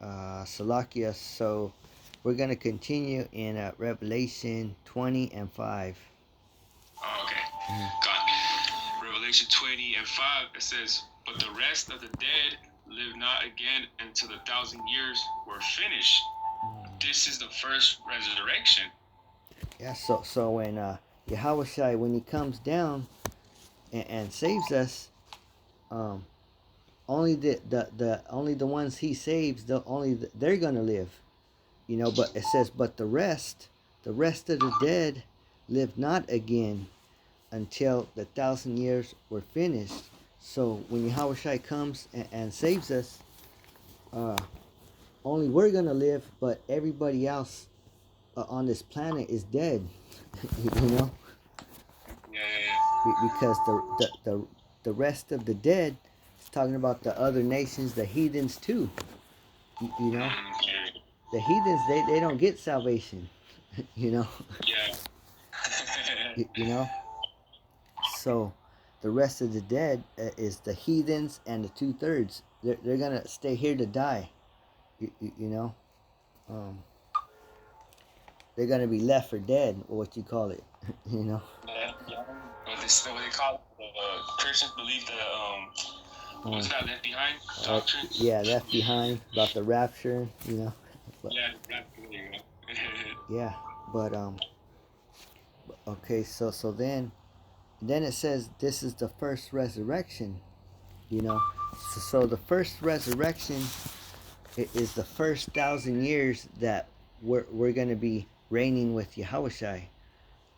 Salakia. So we're going to continue in Revelation 20 and 5. Oh, okay. Mhm. Got Revelation 20 and 5. It says, "But the rest of the dead live not again until the 1,000 years were finished. This is the first resurrection." Yeah, so when Yahweh Shai, when he comes down and saves us, um, only the only the ones he saves, they're gonna live, But it says, but the rest of the dead, live not again until the 1,000 years were finished. So when Yahweh Shai comes and saves us, uh, only we're gonna live, but everybody else on this planet is dead. you know, Yeah. because the rest of the dead is talking about the other nations, the heathens too. You know, Yeah. the heathens, they don't get salvation. you know, Yeah. you know. So the rest of the dead is the heathens and the 2/3. They're gonna stay here to die. You know, um, they're gonna be left for dead, or what you call it. you know. Yeah. What they call it, Christians believe the what's Um, that, left behind doctrine? yeah, left behind about the rapture. But Yeah, the rapture. There you go. yeah, but okay. So then it says this is the first resurrection. You know, so the first resurrection is the first 1,000 years that we're gonna be reigning with Yahushai.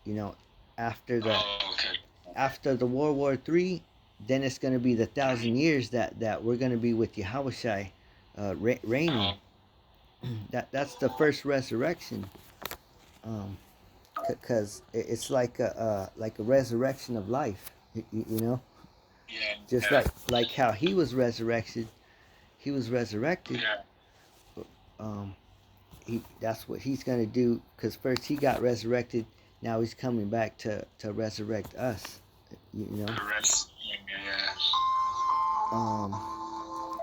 You know, after the Oh, okay. after the World War III, then it's gonna be the 1,000 years that we're gonna be with Yahushai, reigning. Oh, That's the first resurrection. Um, because it's like a resurrection of life. You know, yeah, just like how he was resurrected. He was resurrected. yeah. Um, that's what he's gonna do. Because first he got resurrected. Now he's coming back to resurrect us. You know. The rest. Yeah.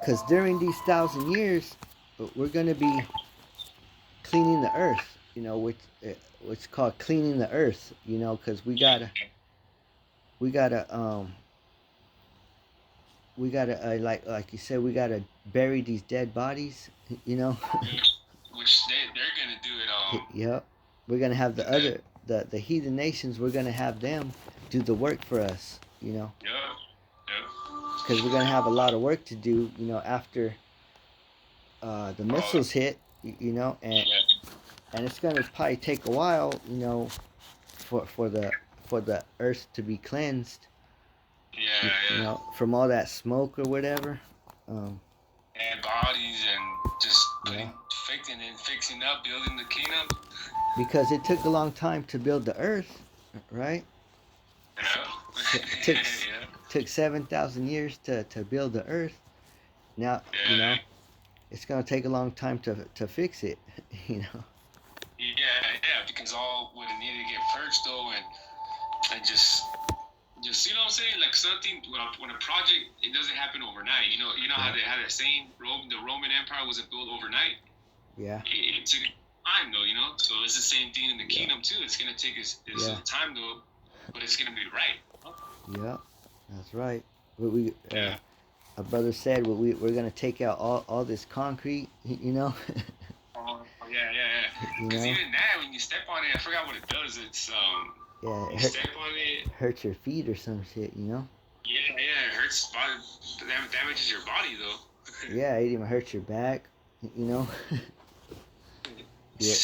Because during these 1,000 years, we're gonna be cleaning the earth. Which called cleaning the earth. Because we gotta like you said, we gotta bury these dead bodies. You know. Which they're gonna do it. Yep. We're gonna have the The other the heathen nations. We're gonna have them do the work for us. yeah, Because we're gonna have a lot of work to do. After the oh missiles hit. yeah, And it's gonna probably take a while. For the earth to be cleansed. yeah. From all that smoke or whatever. Um, And bodies and just yeah. fixing up, building the kingdom. Because it took a long time to build the earth, right? It took Yeah, took 7,000 years to build the earth. Now yeah, it's gonna take a long time to fix it. You know. yeah. Because all would need to get purged though, and just you know what I'm saying, like something when a project, it doesn't happen overnight. You know how Yeah. they had that saying, the Roman Empire wasn't built overnight. Yeah. It took time though, so it's the same thing in the Yeah. kingdom too. It's gonna take its Yeah. time though, but it's gonna be right. Yeah. That's right. We Yeah. a brother said we're gonna take out all this concrete. You know. Oh yeah. you Because know. even that, when you step on it, I forgot what it does. It's Yeah. you step on it. Hurt your feet or some shit. Yeah, it hurts body, damages your body though. Yeah. It even hurts your back. You know. Yeah.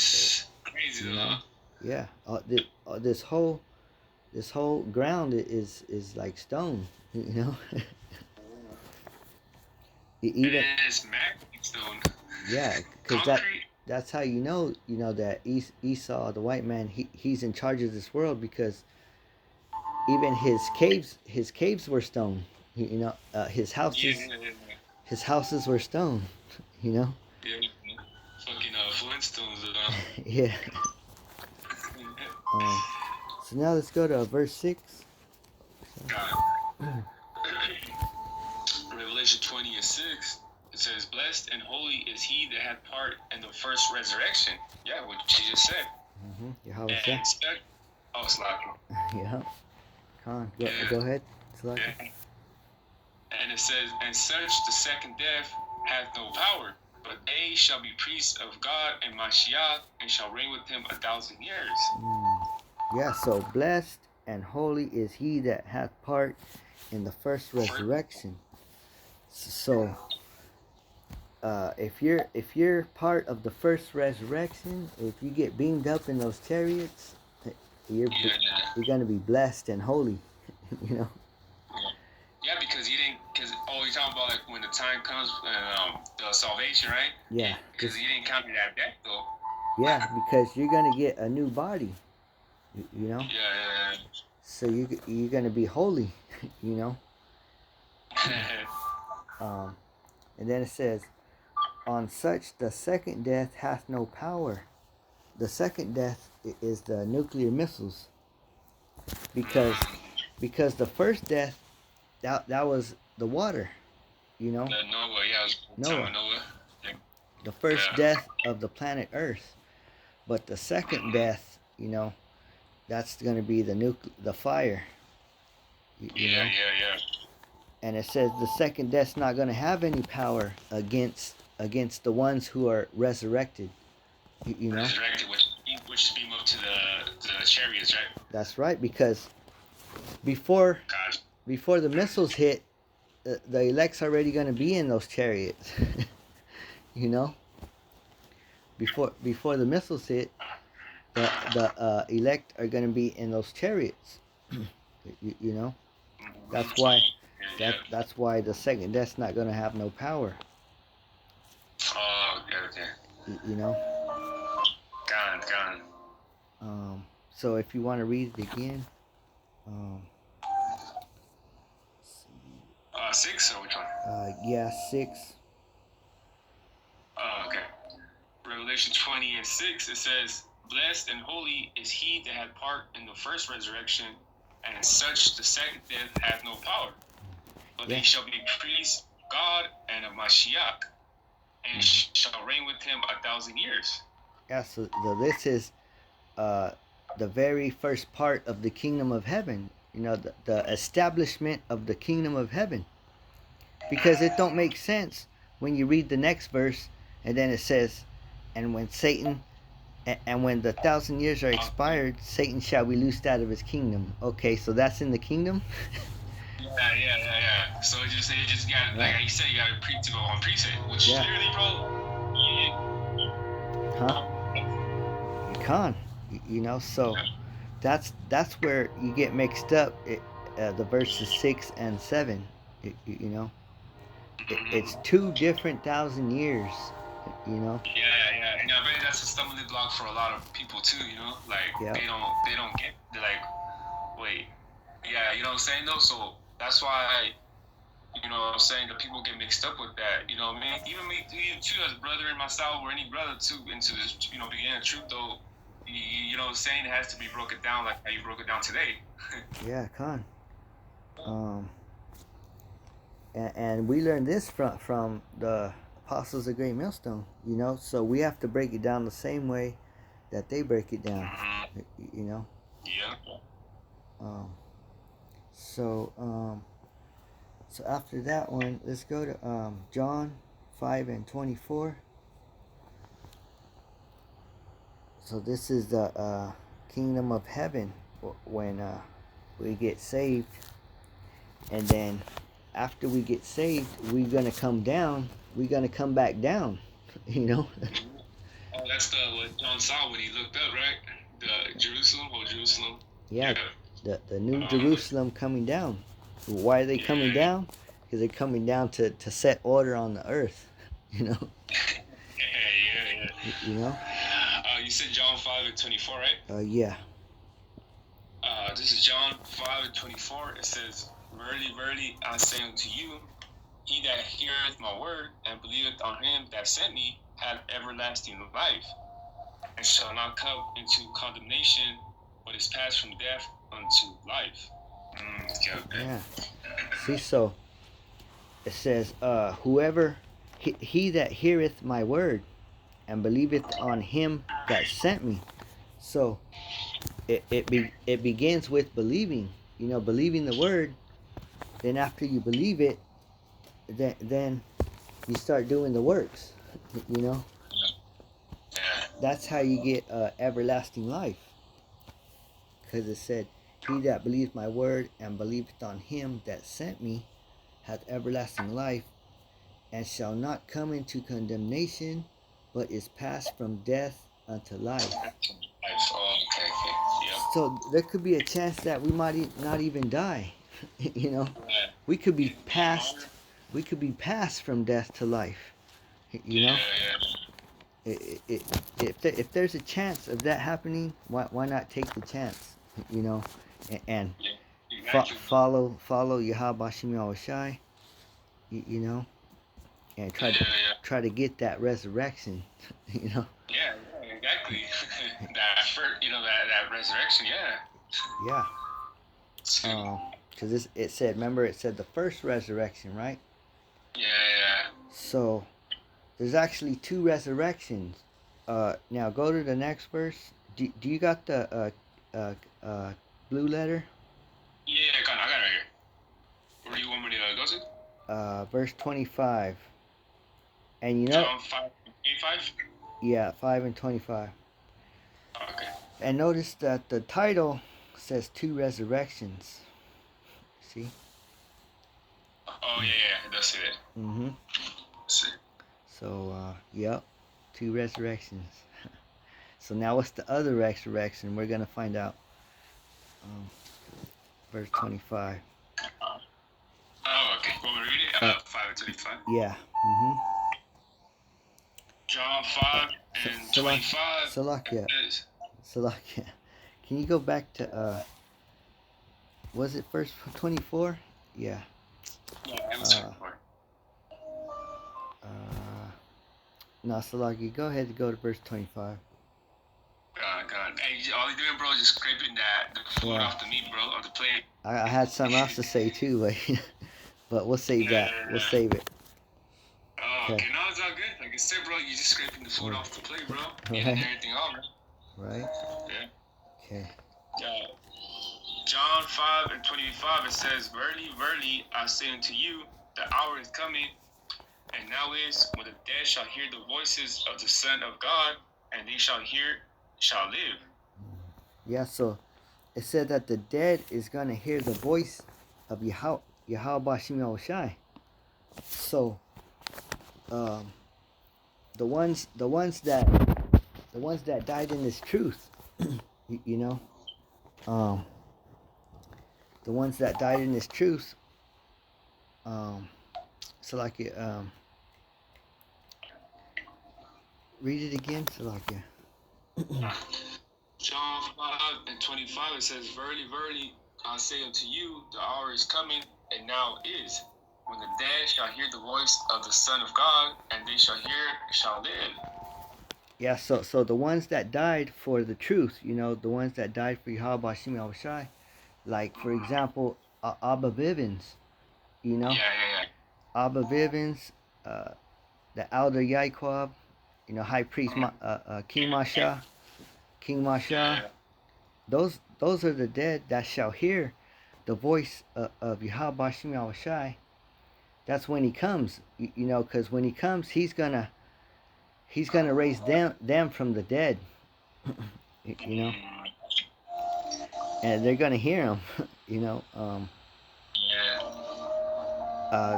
Crazy You though. know. Huh? Yeah. This whole ground is like stone. You know. Even And it's magnet stone, yeah, because concrete. that's how that Esau, the white man, he's in charge of this world because even his caves were stone. His houses Yeah. his houses were stone. You know. Yeah. Fucking Flintstones. Yeah. Um, so now let's go to verse 6. God. Revelation 20 and 6. it says, "Blessed and holy is he that had part in the first resurrection." Yeah, what you just said. Yahweh And Shai. oh, Slack. Yeah. Khan, Yeah. go ahead. Slack. And it says, "And such the second death hath no power, but they shall be priests of God and Mashiach, and shall reign with him 1,000 years." Yeah, so blessed and holy is he that hath part in the first resurrection. So if you're part of the first resurrection, if you get beamed up in those chariots, you're gonna be blessed and holy. You know. Yeah, because you didn't. Because you're talking about like when the time comes, the salvation, right? Yeah. Because you didn't count it at death, though. Yeah, because you're gonna get a new body. You know. Yeah. So you're gonna be holy. You know. And then it says, "On such the second death hath no power." The second death is the nuclear missiles, because the first death that was the water, you know. Noah, yeah, Noah. The first death of the planet Earth, but the second death, you know, that's going to be the fire. You know? Yeah. And it says the second death's not going to have any power against the ones who are resurrected. You know. Resurrected, which is beam up to the chariots, right? That's right, because before the missiles hit, the elect's already going to be in those chariots. You know. Before the missiles hit, the elect are going to be in those chariots. You know. That's why the second death's not going to have no power. Oh, okay. You know. Gone. So if you want to read it again. 6 or which one? Yeah, 6. Okay. Revelation 20:6, it says, "Blessed and holy is he that had part in the first resurrection, and such the second death hath no power. But they shall be priests of God and of Mashiach, and shall reign with him 1,000 years." Yeah, so this is the very first part of the kingdom of heaven. You know, the establishment of the kingdom of heaven. Because it don't make sense when you read the next verse, and then it says, "And when Satan, and when the 1,000 years are expired, Satan shall be loosed out of his kingdom." Okay, so that's in the kingdom. Yeah. So you just got, like you said, you got to go on precept, which literally, bro. You can't. You know, so that's where you get mixed up. The verses 6 and 7. You know. It's 2 different 1,000 years, you know. Yeah, and I bet that's a stumbling block for a lot of people too, you know. Like they don't get. They're like, wait, yeah, you know what I'm saying though. So that's why, you know what I'm saying, the people get mixed up with that. You know what I mean? Even me too, as a brother in myself, or any brother too, into this, you know, beginning of truth though. You know what I'm saying? It has to be broken down like how you broke it down today. Yeah, Khan. And we learned this from the Apostles of Great Millstone, you know. So we have to break it down the same way that they break it down, you know. Yeah. So after that one, let's go to John 5:24. So this is the kingdom of heaven when we get saved, and then after we get saved, we're gonna come down. We're gonna come back down, you know. Oh, that's what John saw when he looked up, right? The Jerusalem. Yeah, the new Jerusalem coming down. Why are they coming down? Because they're coming down to set order on the earth, you know. Yeah. You know. You said John 5:24, right? Yeah. This is John 5:24. It says, "Verily, verily, I say unto you, he that heareth my word and believeth on him that sent me hath everlasting life, and shall not come into condemnation, but is passed from death unto life." Yeah. See, so it says, whoever he that heareth my word and believeth on him that sent me. So it begins with believing. Believing the word. Then after you believe it, then you start doing the works. That's how you get everlasting life. Because it said, he that believeth my word and believeth on him that sent me hath everlasting life, and shall not come into condemnation, but is passed from death unto life. Oh, okay. Yep. So there could be a chance that we might not even die. We could be passed. We could be passed from death to life. Yeah. If there's a chance of that happening, why not take the chance? And Exactly. follow Yahweh Shem Yahushai. And try to get that resurrection. Yeah, exactly. that resurrection. Yeah. Yeah. Because it said, remember, it said the first resurrection, right? Yeah. So there's actually two resurrections. Now go to the next verse. Do you got the blue letter? Yeah, I got it right here. Where do you want me to go to? Verse 25. And John 5:25. Yeah, 5 and 25. Okay. And notice that the title says two resurrections. See? Oh yeah, it does say that. Mm-hmm. See. So yep, two resurrections. So now what's the other resurrection? We're gonna find out. Verse 25. Oh, okay. Want me to read it? 5 and 25. Yeah. Mm-hmm. John 5 and 25. Salakia. Can you go back to was it verse 24? Yeah. Yeah, it was 24. No, Salakia, go ahead and go to verse 25. God. Hey, all you doing, bro, is just scraping the food off the meat, bro, off the plate. I had something else to say too, but we'll save that. We'll save it. Oh, okay. No, it's all good. Like I said, bro, you just scraping the food off the plate, bro. Getting everything off, right? Yeah. Okay. John 5 and 25, it says, Verily, verily, I say unto you, the hour is coming, and now is, when the dead shall hear the voices of the Son of God, and they shall live. Yeah, so it said that the dead is going to hear the voice of Yahweh Shem Yahushai. So, the ones that died in this truth, the ones that died in this truth, Salakia, read it again, Salakia. John 5 and 25, it says, Verily, verily, I say unto you, the hour is coming, and now is, when the dead shall hear the voice of the Son of God, and they shall live. Yeah, so the ones that died for the truth, the ones that died for Yahweh Shem Yahushai, like, for example, Abba Vivens, Yeah. Abba Vivens, the elder Yaquab, high priest King Masha. Those are the dead that shall hear the voice of Yahweh Shem Yahushai. That's when he comes, because when he comes, he's gonna raise them from the dead, and they're gonna hear him,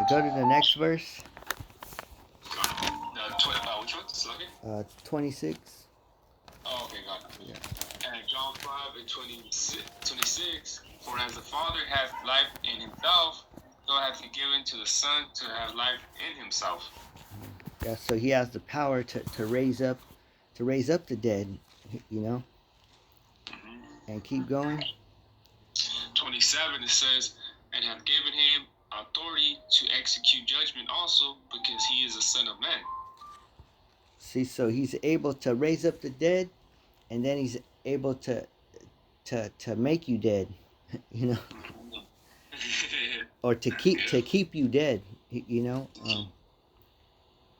Go to the next verse. Which one? 26. Oh, okay, got it. Yeah. And John 5 and 26, for as the Father hath life in himself, so hath he given to the Son to have life in himself. Yeah, so he has the power to raise up the dead, and keep going. 27, it says, and hath given him authority to execute judgment also, because he is a Son of Man. See, so he's able to raise up the dead, and then he's able to make you dead, or to keep you dead,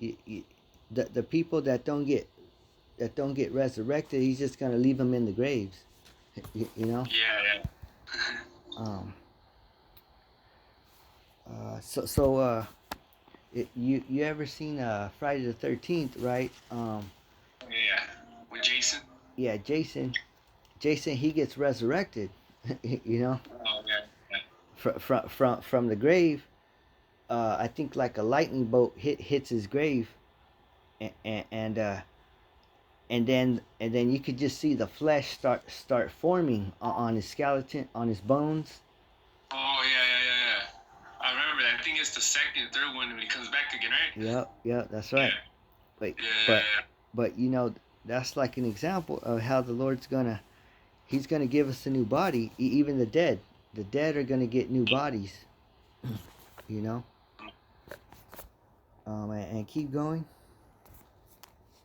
The people that don't get resurrected, he's just gonna leave them in the graves. You know. Yeah. um. So you ever seen Friday the 13th, right? Yeah. With Jason. Yeah, Jason, he gets resurrected. You know. Oh yeah. From the grave. I think like a lightning bolt hits his grave, and then you could just see the flesh start forming on his skeleton, on his bones. Oh yeah. I remember that. I think it's the second, third one when he comes back again, right? Yep, that's right. Yeah. Wait, Yeah. but you know, that's like an example of how the Lord's he's gonna give us a new body. Even the dead are gonna get new bodies. You know. And keep going.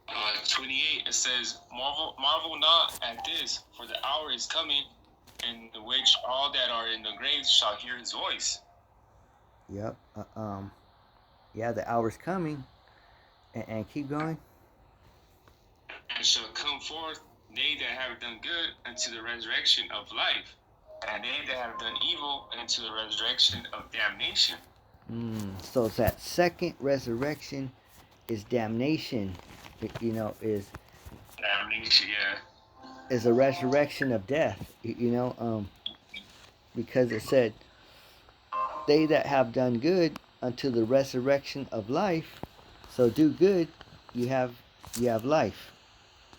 28, it says, marvel not at this, for the hour is coming, in which all that are in the graves shall hear his voice. Yep. Yeah, the hour's coming. And keep going. And shall come forth they that have done good unto the resurrection of life, and they that have done evil unto the resurrection of damnation. So that second resurrection is damnation. You know, is damnation. Yeah. Is a resurrection of death. You know, because it said, "They that have done good unto the resurrection of life." So do good, you have life,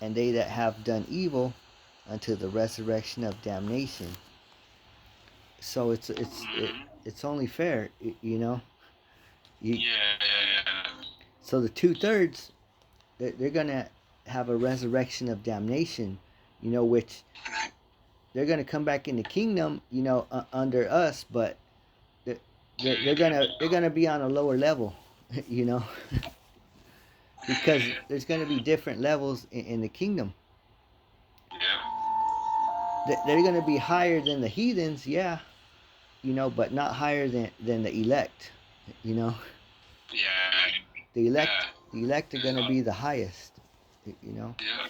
and they that have done evil unto the resurrection of damnation. So it's only fair, you know. Yeah. So the 2/3, they're gonna have a resurrection of damnation, you know, which they're gonna come back in the kingdom, you know, under us, but they're gonna be on a lower level, you know, because there's gonna be different levels in the kingdom. Yeah. They're gonna be higher than the heathens, yeah, you know, but not higher than the elect, you know. Yeah. The elect are gonna be the highest, you know. Yeah.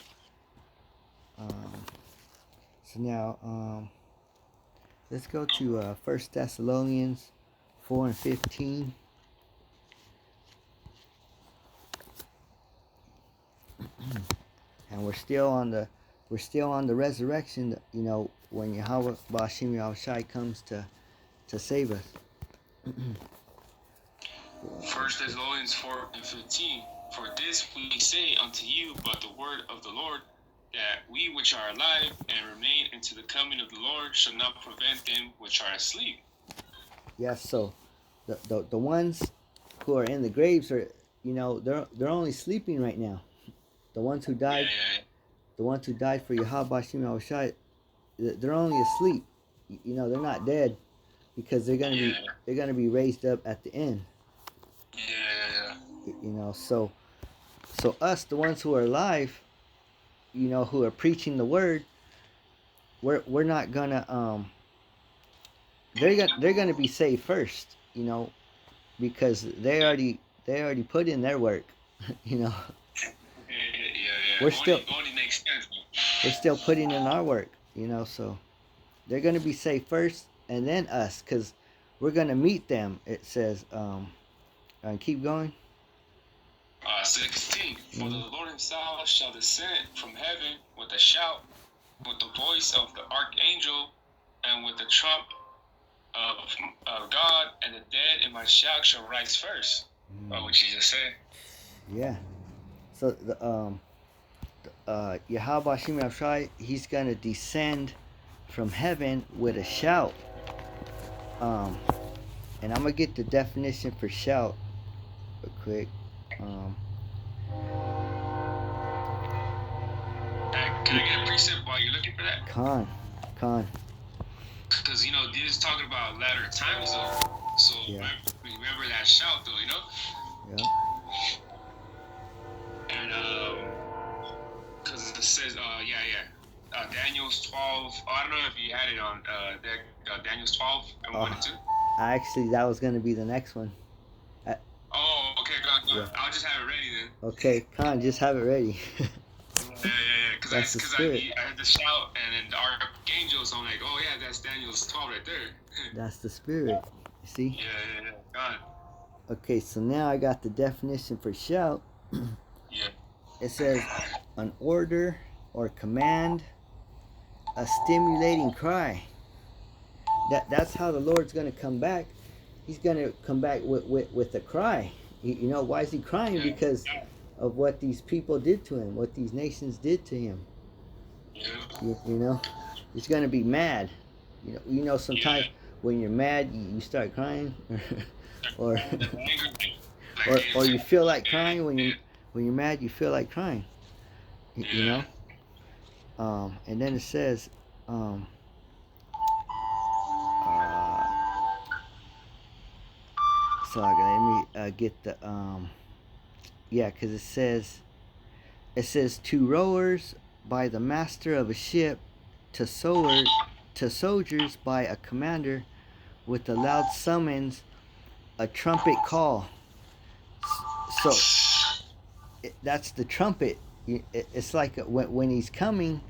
So now, let's go to 1 Thessalonians 4:15. And we're still on the resurrection, you know, when Yahweh Ba'ashim Yahushai comes to save us. 1 Thessalonians 4:15. For this we say unto you but the word of the Lord, that we which are alive and remain unto the coming of the Lord shall not prevent them which are asleep. Yes, so the ones who are in the graves are, you know, they're only sleeping right now. The ones who died, the ones who died for Yahweh Ba'ashim Yahushai, they're only asleep. You know, they're not dead, because they're gonna be raised up at the end. Yeah. You know, so us, the ones who are alive, you know, who are preaching the word, we're not gonna they're gonna be saved first, you know, because they already put in their work, you know. We're only makes sense. We're still putting in our work, you know, so they're gonna be saved first, and then us, because we're gonna meet them. It says, and keep going. 16. For the Lord himself shall descend from heaven with a shout, with the voice of the archangel, and with the trump of God, and the dead in my shout shall rise first. What Jesus said. Yeah. So the Yahweh Ba'ashim Yahushai, he's gonna descend from heaven with a shout. And I'm gonna get the definition for shout real quick. Can I get a precept while you're looking for that? Con. Because, you know, this is talking about latter times, though. So remember that shout, though, you know? Yeah. And, because it says, Daniel's 12. I don't know if you had it on Daniel's 12 and 1 and 2. Actually, that was gonna be the next one. Okay, God. Yeah. I'll just have it ready Okay, Khan, just have it ready. Yeah. That's the Because spirit. I heard the shout and then the archangel, so I'm like, oh yeah, that's Daniel's 12 right there. That's the spirit. You see? God. Okay, so now I got the definition for shout. Yeah. It says an order or command, a stimulating cry. That's how the Lord's going to come back. He's going to come back with a cry. You know, why is he crying? Yeah. Because of what these people did to him, what these nations did to him. Yeah. You know, he's going to be mad. You know, sometimes when you're mad, you start crying, or or you feel like crying when you're mad. You feel like crying. You know. And then it says, uh, so let me get the yeah, because it says to rowers by the master of a ship, to soldiers by a commander, with a loud summons, a trumpet call. So that's the trumpet. It's like when he's coming,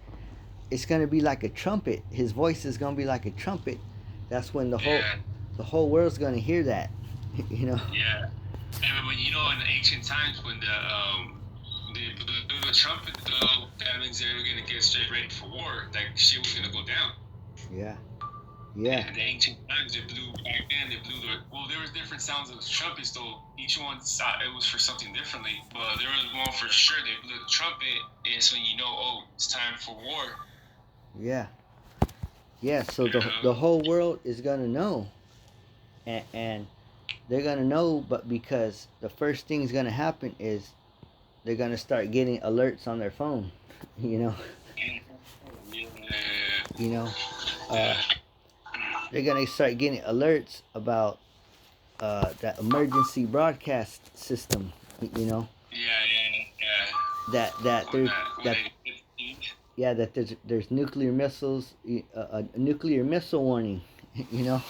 it's gonna be like a trumpet. His voice is gonna be like a trumpet. That's when the whole world's gonna hear that. You know. Yeah. And when you know in the ancient times when the trumpet, though, that means they were gonna get straight ready for war. Like shit was gonna go down. Yeah. In the ancient times, they blew back then. They blew there was different sounds of trumpets, though. Each one it was for something differently. But there was one for sure. They blew the trumpet. It's when you know, oh, it's time for war. Yeah. Yeah. So the whole world is gonna know, and they're gonna know, but because the first thing's gonna happen is they're gonna start getting alerts on their phone. You know. You know. They're gonna start getting alerts about that emergency broadcast system. You know. That there's nuclear missiles, a nuclear missile warning. You know.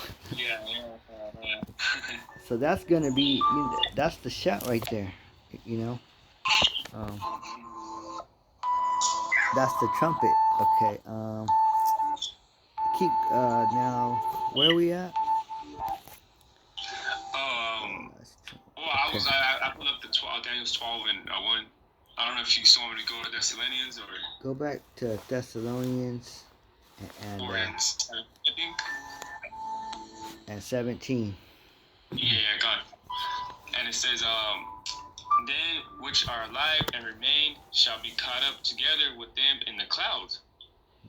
So that's gonna be that's the shout right there. You know. That's the trumpet. Okay. Keep now. Where are we at? I put up the 12, Daniel's 12 and 1. I don't know if you still want me to go to Thessalonians or. Go back to Thessalonians and 17. Yeah, got it. And it says, then which are alive and remain shall be caught up together with them in the clouds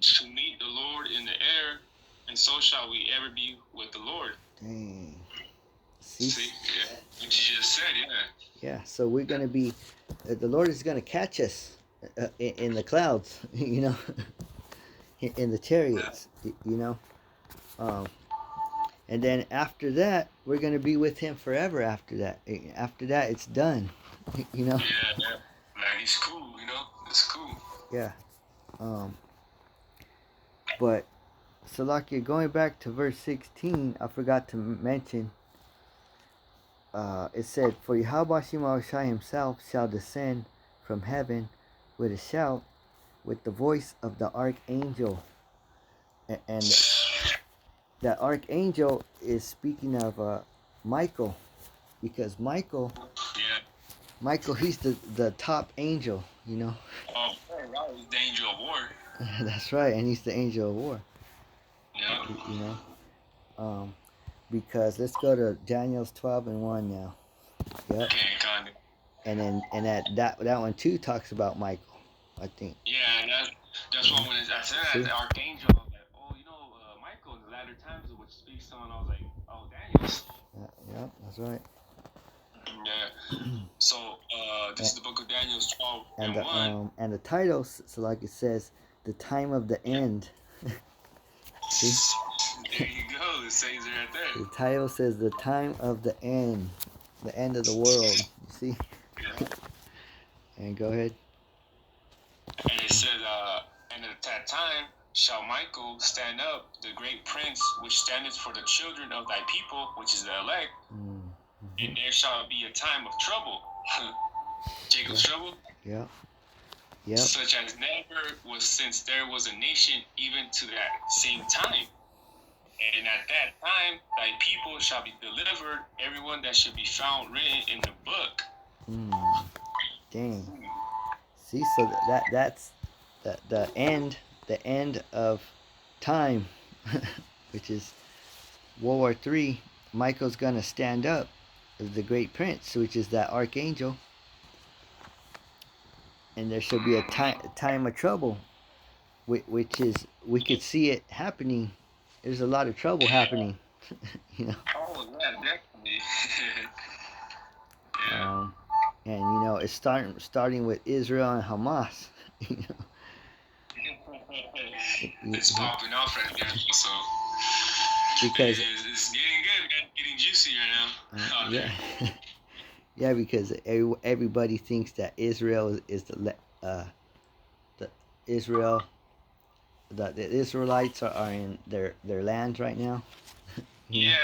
to meet the Lord in the air, and so shall we ever be with the Lord. Dang. See? Yeah. What you just said, yeah. So we're gonna be, the Lord is gonna catch us in the clouds, you know, in the chariots, you know. And then after that, we're gonna be with Him forever. After that, it's done, you know. Yeah. Like it's cool, you know. It's cool. Yeah. But so like you're going back to verse 16, I forgot to mention. It said, "For Yahweh Shai himself shall descend from heaven with a shout, with the voice of the archangel." And that archangel is speaking of Michael, because Michael, he's the top angel, you know. Oh, he's the angel of war. That's right, and he's the angel of war. Yeah. You know. Because let's go to Daniel's 12 and 1 now. Yep. Okay, got it. And then that one too talks about Michael, I think. Yeah, that's what when I said that, the archangel, I was like, oh, you know, Michael in the latter times, which speaks to him, I was like, oh, Daniel. Yeah, that's right. Yeah. So this is the book of Daniel 12 and 1. And the title, so like it says, the time of the end. See? There you go. It says it right there. The title says the time of the end of the world. You see? Yeah. And go ahead. And it says, and at that time shall Michael stand up, the great prince, which standeth for the children of thy people, which is the elect. And there shall be a time of trouble. Jacob's trouble. Yep. Yep. Such as never was since there was a nation even to that same time. And at that time, thy people shall be delivered, everyone that should be found written in the book. Dang. See, so that's the end of time, which is World War III. Michael's gonna stand up as the great prince, which is that archangel, and there shall be a time of trouble, which is, we could see it happening. There's a lot of trouble happening, you know. Oh yeah, definitely. Yeah. And you know, it's starting with Israel and Hamas. You know. It's popping off right there, so because it's getting good, man. Getting juicy right now. Yeah. Yeah, because everybody thinks that Israel is the Israel, the Israelites are in their lands right now. Yeah.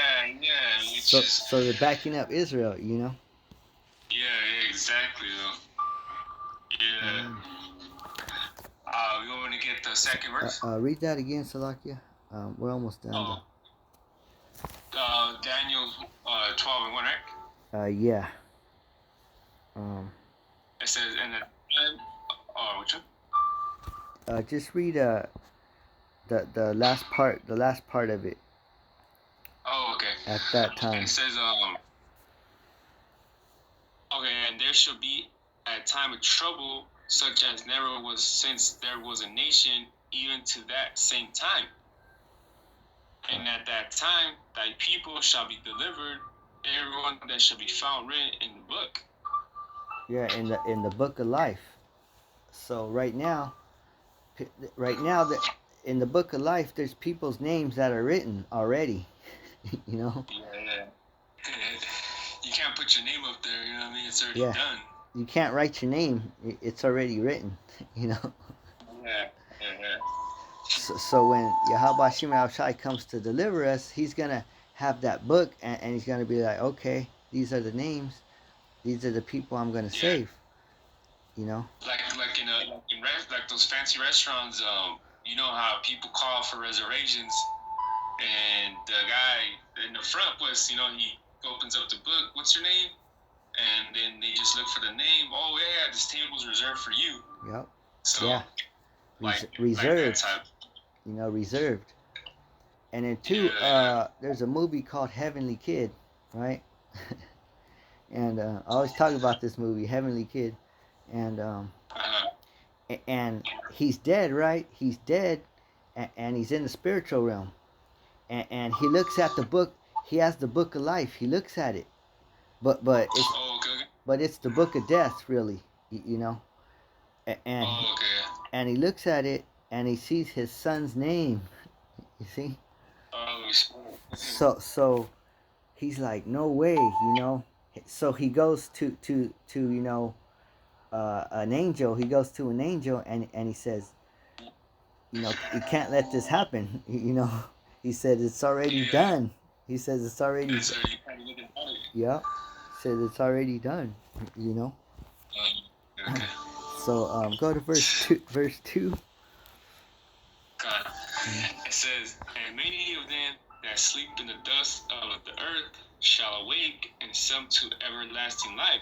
So they're backing up Israel, you know. Yeah, exactly. Yeah. You want me to get the second verse? Read that again, Salakia. We're almost done. Daniel 12 and 1, right? Yeah. It says, and which one? Just read the last part of it. Oh, okay. At that time. It says, okay, and there shall be a time of trouble such as never was since there was a nation even to that same time. And at that time, thy people shall be delivered, everyone that shall be found written in the book. Yeah, in the book of life. So right now, in the book of life, there's people's names that are written already. You know. Yeah. You can't put your name up there. You know what I mean? It's already done. You can't write your name. It's already written. You know. Yeah. So when Yahweh Shema Shai comes to deliver us, he's gonna have that book, and he's gonna be like, okay, these are the names, these are the people I'm gonna save. You know. Like those fancy restaurants. You know how people call for reservations, and the guy in the front was, you know, he opens up the book. What's your name? And then they just look for the name. Oh yeah, this table's reserved for you. Yep. So, yeah. Reserved. You know, reserved. And then too, there's a movie called Heavenly Kid, right? And I always talk about this movie, Heavenly Kid, and he's dead, right? He's dead, and he's in the spiritual realm, and he looks at the book. He has the book of life. He looks at it, but it's the book of death, really. You know, and he looks at it, and he sees his son's name. You see? So he's like, no way, you know. So he goes to you know, an angel. He goes to an angel, and he says, you know, you can't let this happen. You know, he said it's already done. He says it's already. Yeah, he said it's already done. You know. Okay. So go to verse 2. Verse 2. It says, and many of them that sleep in the dust of the earth shall awake, and some to everlasting life,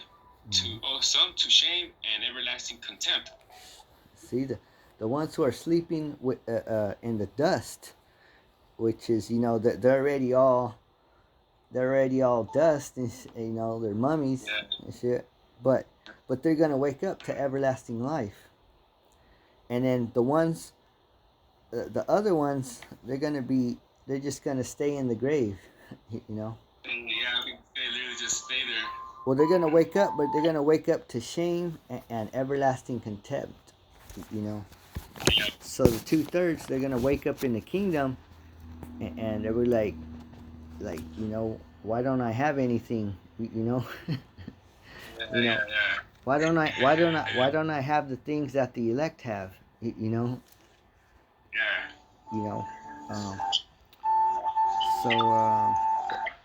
some to shame and everlasting contempt. See, the ones who are sleeping with in the dust, which is, you know, that they're already all dust, and you know, they're mummies and shit. But they're gonna wake up to everlasting life. And then the ones, the other ones, they're just gonna stay in the grave, you know. Yeah, they literally just stay there. Well, they're gonna wake up, but they're gonna wake up to shame and everlasting contempt, you know. So the 2/3, they're gonna wake up in the kingdom, and they were like, you know, why don't I have anything, you know? You know, why don't I have the things that the elect have, you know? You know. So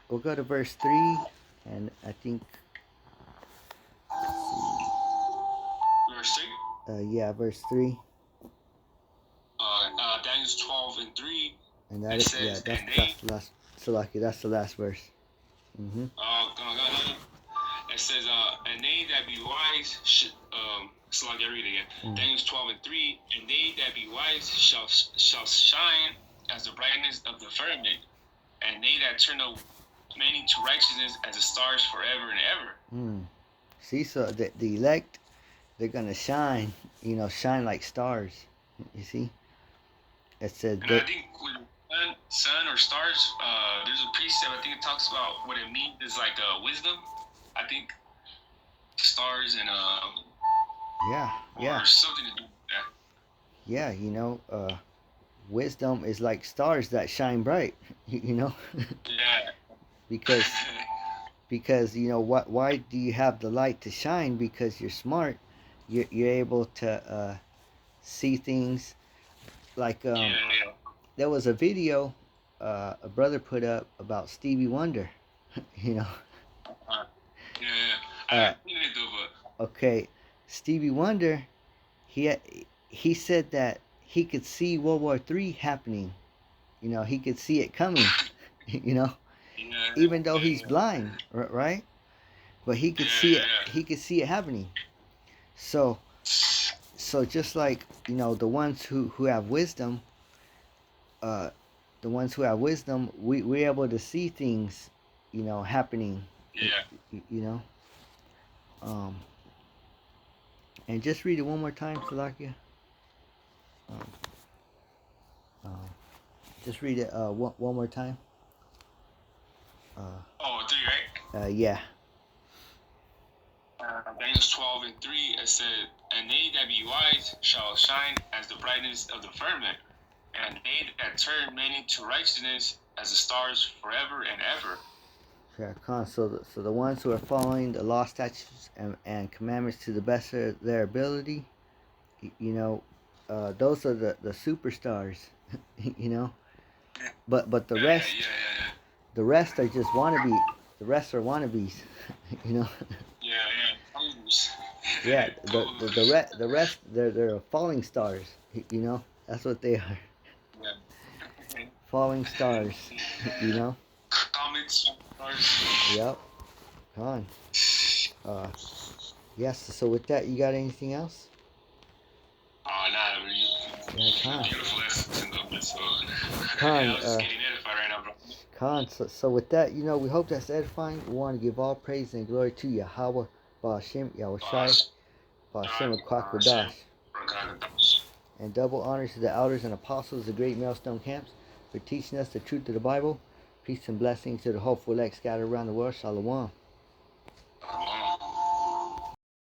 we'll go to verse 3, and I think, let's see. Yeah, verse 3. Daniel 12:3. And that It is, yeah, says, that's and that's they. the last. Salaki, that's the last verse. Mm-hmm. It says, and they that be wise so like I read it again. Daniel 12:3, and they that be wise shall shine as the brightness of the firmament, and they that turn many to righteousness as the stars forever and ever. See, so the elect, they're gonna shine, shine like stars. You see, it said and I think with sun or stars, there's a precept. I think it talks about what it means is like wisdom. I think stars and or something to do with that. Yeah, wisdom is like stars that shine bright. Yeah. because why do you have the light to shine? Because you're smart. You're able to see things like there was a video a brother put up about Stevie Wonder. Yeah. I didn't do but okay, Stevie Wonder, he said that he could see World War III happening. He could see it coming. Even though he's blind, right? But he could see it. He could see it happening. So just like the ones who have wisdom, we're able to see things, happening. Yeah. And just read it one more time, Salakia. Just read it one more time. 3, right? Yeah. Daniel 12:3, it said, and they that be wise shall shine as the brightness of the firmament, and they that turn many to righteousness as the stars forever and ever. Yeah, so the ones who are following the law, statutes, and commandments to the best of their ability, those are the superstars, But the rest, the rest are just wannabe. The rest are wannabes, Yeah, the rest, they're falling stars, That's what they are. Yeah. Falling stars, Comets. Yep. Con. Yes. So with that, you got anything else? Nah, really. Yeah, Con. Beautiful lesson though. So, Con. I was just getting edified right now, bro. Con. So with that, we hope that's edifying. We want to give all praise and glory to Yahweh, Ba'ashem, Yahushai, Ba'ashem, Kwakwadash. And double honors to the elders and apostles of the great Millstone camps for teaching us the truth of the Bible. Peace and blessings to the hopeful elect scattered around the world. Shalom.